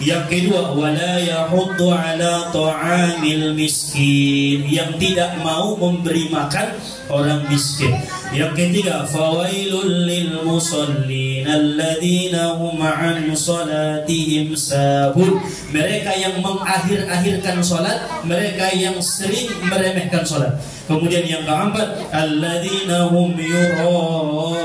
Yang kedua, wala yahuddu ala ta'amil miskin, yang tidak mau memberi makan orang miskin. Yang ketiga, fawailul lil musallin alladzina hum an salatihim sahun, mereka yang mengakhir-akhirkan salat, mereka yang sering meremehkan salat. Kemudian yang keempat, alladzina hum yura'un,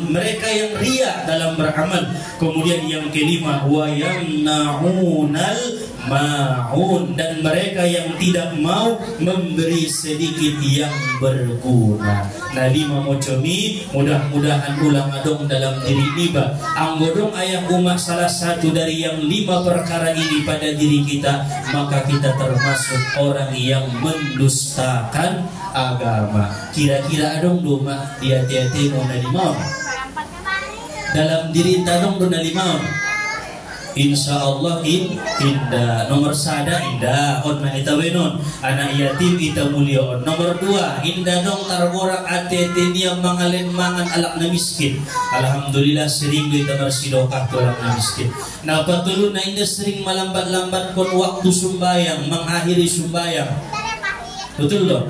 mereka yang riya dalam beramal. Kemudian yang kelima, wa yamna'unal ma'un, dan mereka yang tidak mau memberi sedikit yang berguna. Nabi memocomi mudah-mudahan ulang adong dalam diri niba anggodong ayah umat salah satu dari yang 5 perkara ini pada diri kita, maka kita termasuk orang yang mendustakan agama. Kira-kira adong doma dia-dia mau nadi mau dalam diri tadong do nadi mau. Insya Allah indah. Nomor sada indah on na itawenon anak yatim ita mulya on. Nomor 2 indah dong targorak atete niya mangalen mangan alak na miskin. Alhamdulillah sering kita bersidokah tu alak na miskin. Nah patulun na indah sering melambat-lambat kon waktu sumbayang, mengakhiri sumbayang. Betul loh.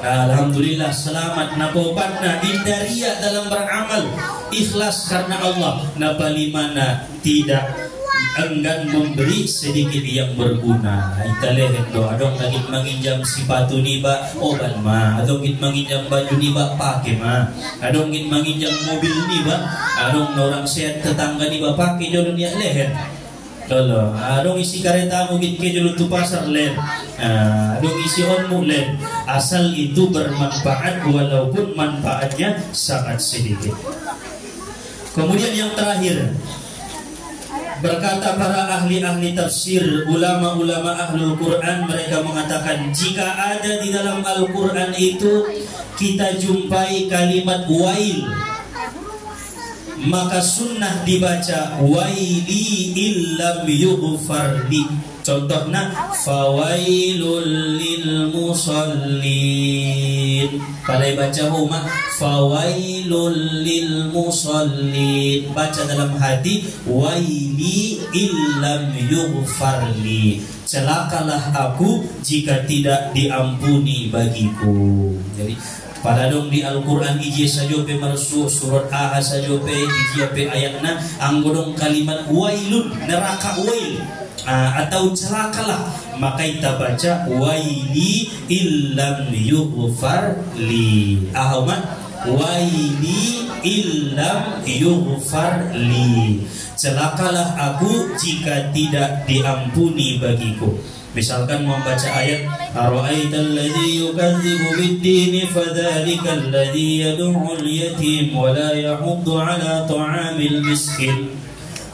Alhamdulillah selamat napopat na indaria dalam beramal, ikhlas karena Allah. Napalimana tidak enggan memberi sedikit yang berguna. Italehen do adong lagi manginjam sepatu niba oban ma, adong git manginjam baju niba pakai ma, adong git manginjam mobil niba, adong orang sehat tetangga niba pakai jolo niat lehen. Lolo, adong isi kereta mungkin ke jolo tu pasar len, adong isi onmu len. Asal itu bermanfaat walaupun manfaatnya sangat sedikit. Kemudian yang terakhir, berkata para ahli-ahli tafsir, ulama-ulama ahlul Quran, mereka mengatakan jika ada di dalam Al-Quran itu kita jumpai kalimat wail, maka sunnah dibaca waili illam yughfarli. Contohnya fawailul lil musallin, pada baca rumah fawailul lil musallin, baca dalam hati waili illam yughfarli, celakalah aku jika tidak diampuni bagiku. Jadi pada dong di Al-Quran iji sajope marsu surat aha sajope iji ape ayatna anggodong kalimat wailun, neraka wail atau celakalah, maka kita baca waili illam yughfarli. Ahmad waili illam yughfarli, celakalah aku jika tidak diampuni bagiku. Misalkan membaca ayat ara'aital ladzi yukadzibu bid-din fadzalikal ladzi yad'ul yatim wa la yahuddu 'ala ta'amil miskin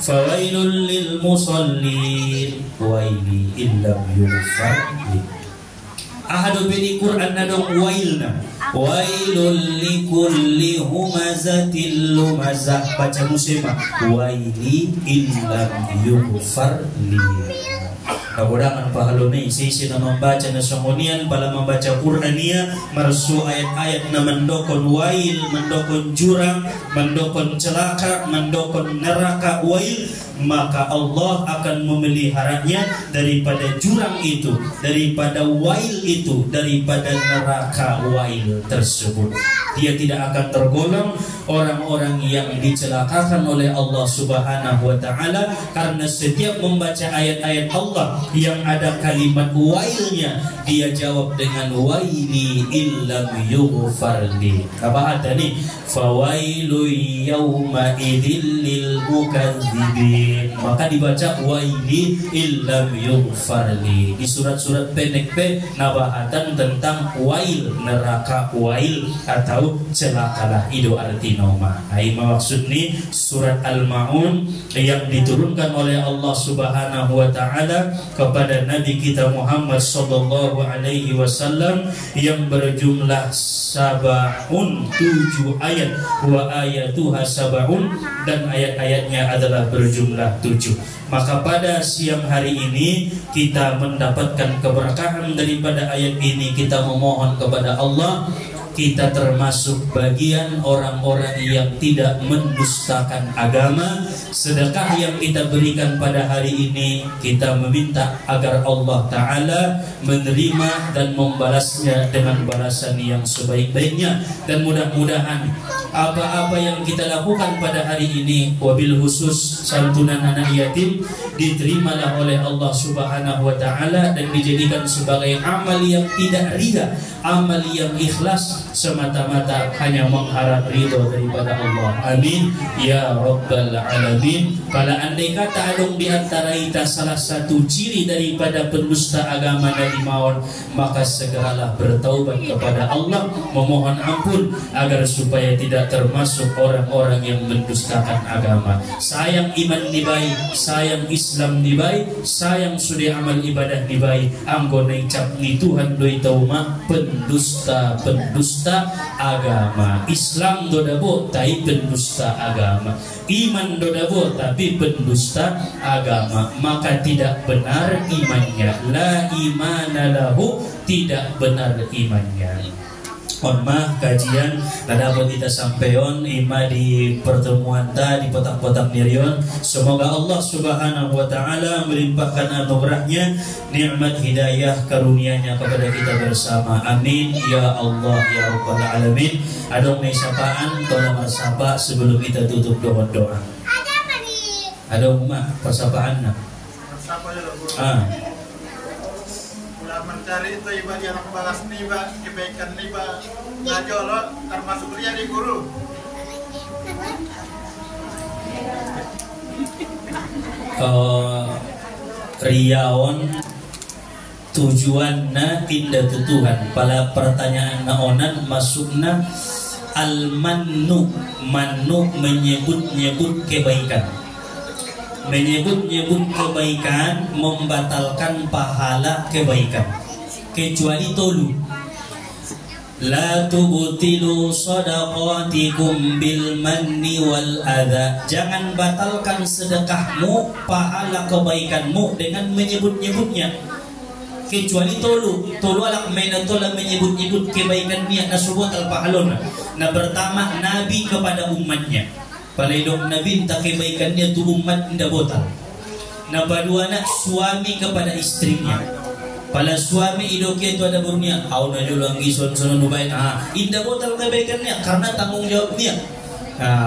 fawailul lil musallin waili illam yughfarli. Ahadu bil Quran nadong wailna wailul likulli humazatil lumazah, baca musima waili illam yughfarli. Nakurangan pahalunay sisi na membaca na songonian pala membaca Qur'ania marsu ayat-ayat na mendokon wail, mendokon jurang, mendokon celaka, mendokon neraka wail, maka Allah akan memeliharanya daripada jurang itu, daripada wail itu, daripada neraka wail tersebut. Dia tidak akan tergolong orang-orang yang dicelakakan oleh Allah Subhanahu wa taala, karena setiap membaca ayat-ayat Allah yang ada kalimat wailnya, dia jawab dengan waili illam yughfarli. Apa ada nih? Fawailu yawma idzil lil mukadzibin. Maka dibaca waili illam yughfarli. Di surat-surat pendek nabahatan tentang wail, neraka wail atau celakalah itu arti nama. Ai maksud ni surat Al-Maun yang diturunkan oleh Allah Subhanahu wa taala kepada Nabi kita Muhammad sallallahu alaihi wasallam yang berjumlah 7 ayat, wa ayatuha sab'un, dan ayat-ayatnya adalah berjumlah 7. Maka pada siang hari ini kita mendapatkan keberkahan daripada ayat ini. Kita memohon kepada Allah kita termasuk bagian orang-orang yang tidak mendustakan agama. Sedekah yang kita berikan pada hari ini, kita meminta agar Allah Ta'ala menerima dan membalasnya dengan balasan yang sebaik-baiknya. Dan mudah-mudahan apa-apa yang kita lakukan pada hari ini, wabil khusus santunan anak yatim, diterimalah oleh Allah Subhanahu wa Ta'ala dan dijadikan sebagai amal yang tidak riya, amal yang ikhlas, semata-mata hanya mengharap ridho daripada Allah. Amin ya rabbal alamin. Kalau andai kata adong di antara kita salah satu ciri daripada pendusta agama Nabi Maun, maka segeralah bertaubat kepada Allah, memohon ampun agar supaya tidak termasuk orang-orang yang mendustakan agama. Sayang iman dibai, sayang Islam dibai, sayang sudah amal ibadah dibai, anggonai cap ni Tuhan doi tauma pendusta agama. Islam dodabo tapi pendusta agama, iman dodabo tapi pendusta agama, maka tidak benar imannya. La imana lahu, tidak benar imannya. Mohon maaf kajian tak dapat kita sampaikan ima di pertemuan tadi di potak-potak nirion. Semoga Allah Subhanahu wa taala melimpahkan anugerahnya, nikmat hidayah karunia-Nya kepada kita bersama. Amin ya Allah ya rabbal alamin. Adong may sapaan tolong sapa sebelum kita tutup doa-doa. Adong mah persapaan na. Mencari itu ibadah yang balas niba, kebaikan niba, ngajolot termasuk dia di guru. Riawan tujuanna indah Tuhan. Pada pertanyaan naonan masukna al-mannu, mannu menyebut-nyebut kebaikan. Menyebut-nyebut kebaikan membatalkan pahala kebaikan, kecuali tolu. La tubtilu sadaqatikum bil manni wal adha. Jangan batalkan sedekahmu, pahala kebaikanmu dengan menyebut-nyebutnya, kecuali tolu. Tolu alak mainan tola menyebut-nyebut kebaikan niat nasubut al pahalona. Nah pertama Nabi kepada umatnya, palidong Nabi tak kebaikannya tu umat indah botal. Nombor dua nak suami kepada istrinya. Pala suami idoknya itu ada burungnya. Au na julang gison sono nubain. Indah botal kebaikannya karena tanggung jawabnya.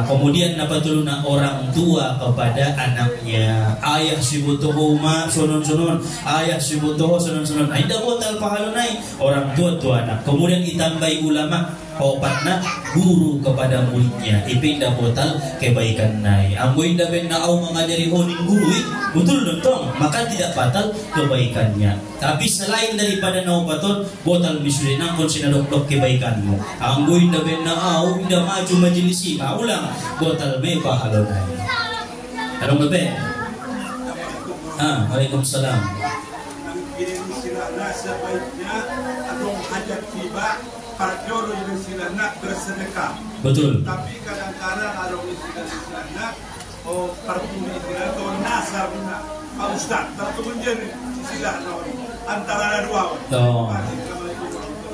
Kemudian apa tuluna orang tua kepada anaknya. Ayah si butuh uma sonon-sonon, ayah si butuh sonon-sonon. Indah botal pahalonai orang tua tu anak. Kemudian ditambahi ulama, opatna guru kepada muridnya. Ipindah botal kebaikan nai. Ambo indah ben au mengajari honing guru, betul dong. Maka tidak batal kebaikannya. Tapi selain daripada nau batal botal misri nangkon sinadok kebaikanmu. Ambo indah ben au indah maju majlisi, ulang botal me pahalonai. Halo bebe. Waalaikumsalam. Sebaiknya atau hajat tiba para jodoh yang silana bersedekah. Betul. Tapi kadang-kadang ada yang silana parfum itu atau nasabna Pak Ustaz, tertumun jadi silahkan antara dua. Oh.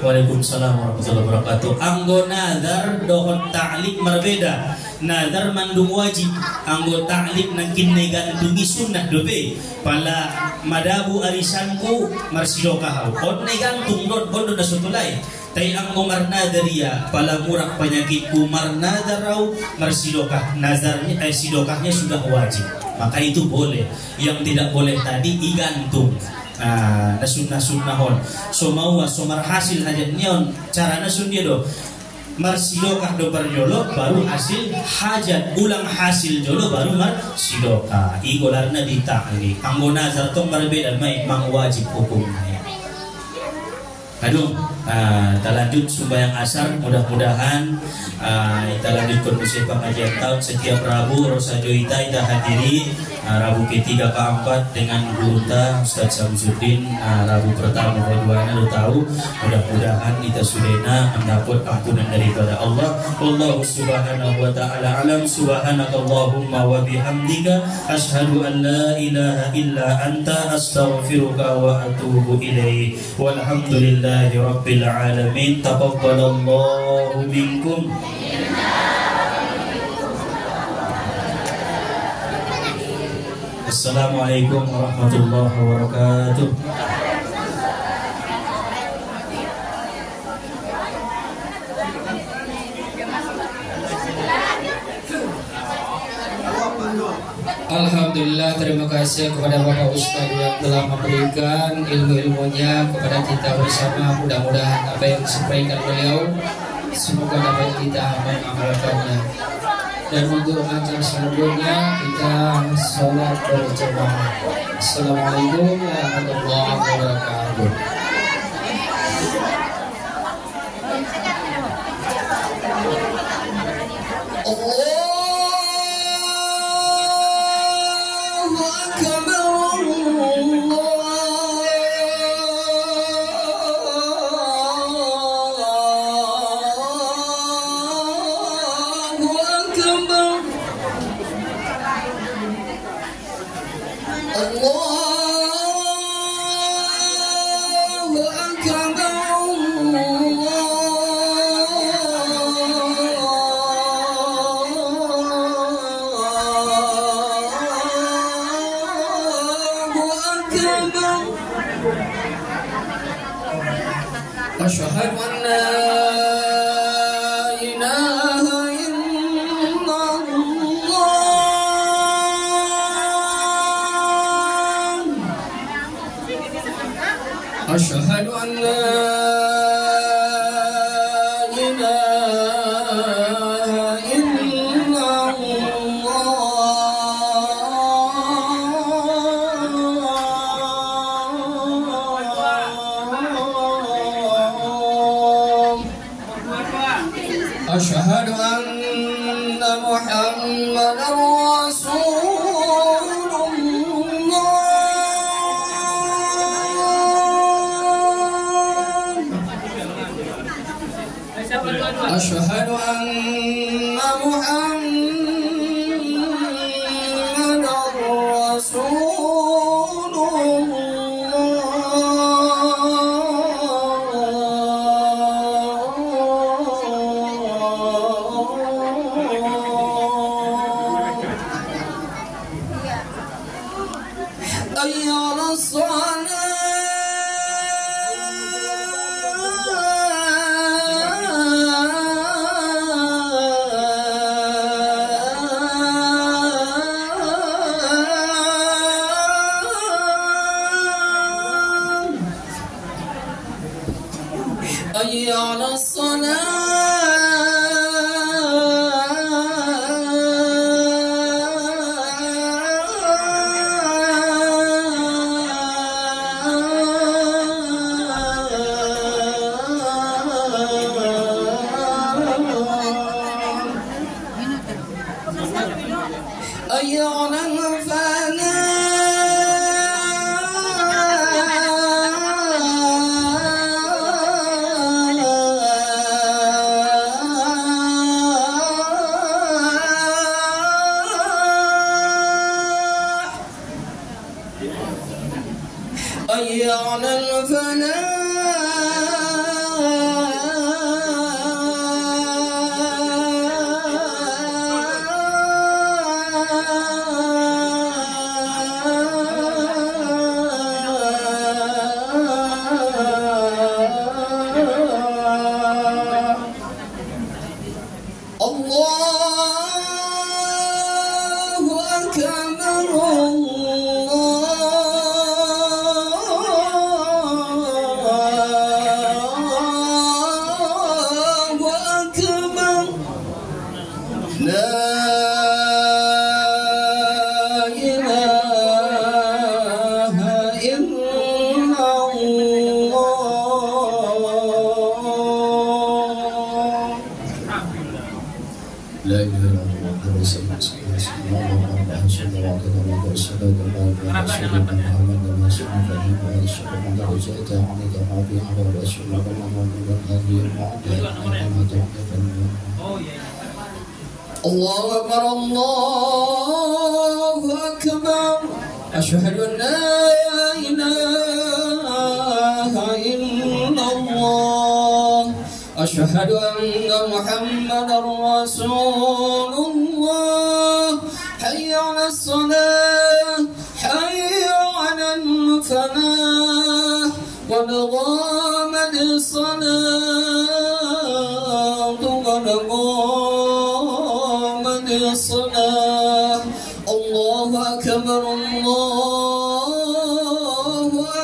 Waalaikumsalam warahmatullahi wabarakatuh. Anggo nazar dohon ta'liq berbeda. Nazar mandung wajib, anggo ta'liq nangkin negantungi sunnah dobe. Pala madabu arisanku marsidokah. Kon negantung dot bondo na sutulay. Tay anggo marnadaria pala murak penyakitku marnadarau marsidokah. Nazarnya sidokahnya sudah wajib. Maka itu boleh. Yang tidak boleh tadi igantung. Sunnah-sunnahon so mau so marhasil hajat nion cara nasun dia do marsidokah do barjolo baru hasil hajat ulang hasil jolo baru marsidokah igolarna ditahli anggo nazar tong berbeda mai mang wajib hukumnya. Aduh, kita lanjut sembahyang asar. Mudah-mudahan kita lanjut kondisi pengajian tahun setiap Rabu. Rosa Joita kita hadiri Rabu ketiga keempat dengan guru ta Ustaz Samsudin. Rabu pertama keduanya lo tahu. Mudah-mudahan kita sudena mendapat ampunan daripada Allah. Allah subhanahu wa ta'ala alam. Subhanakallahumma wa bihamdika asyhadu an la ilaha illa anta astaghfiruka wa atubu ilaih. Walhamdulillah Rabbil alamin. Taqabbalallahu minkum. Assalamualaikum warahmatullahi wabarakatuh. Alhamdulillah, terima kasih kepada Bapak Ustaz yang telah memberikan ilmu-ilmunya kepada kita bersama. Mudah-mudahan apa yang disampaikan beliau semoga dapat kita mengamalkannya. Dan untuk acara selanjutnya kita sholat berjamaah. Assalamualaikum warahmatullahi wabarakatuh. Asyhadu an la ilaha illallah. Asyhadu an la ilaha illallah. Asyhadu anna Muhammadar Rasulullah. Asyhadu anna Muhammadar Rasulullah. Ayyala salat. Ayyala salat. Ayyala falah. حي على الفلاح الله أكبر الله أكبر أشهد أن لا إله إلا الله أشهد أن محمدا رسول الله حي على الصلاة حي على الفلاح قد قامت الصلاة قد قامت الصلاة الله أكبر الله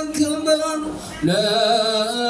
أكبر لا